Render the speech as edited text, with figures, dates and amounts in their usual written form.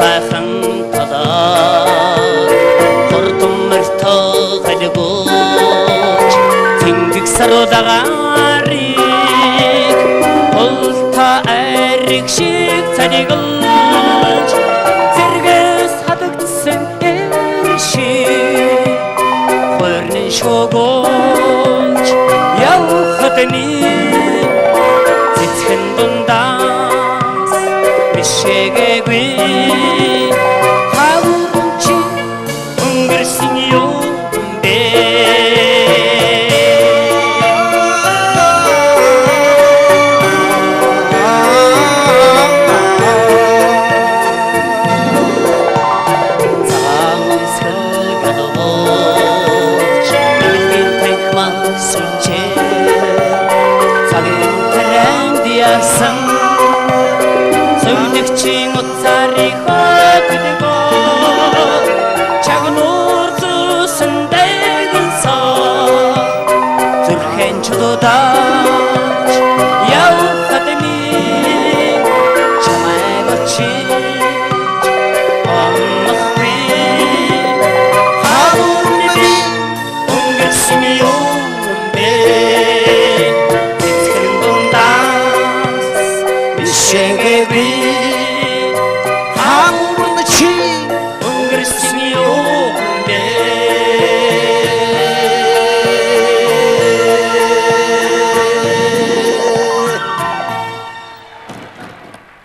сайхан талаар хурдан мөртөө галгууч тэнгэг саруулагаарыг улта айрыг шиг царигалж зэргээс хадагдсан шиг хөрний шогооч явхад ни цэцхэн дундаас бишээгээгүй хаврунчи өнгөрсөн юм бэ сан зөвлөгчийн утсарыг хөдөлгөө чагнуур зүүсэн дэгэнсаа зүрхэн чулуудаач явхад ми чамайг очиж оннохби хаврны би өнгөрсөн юм бэ Shake it,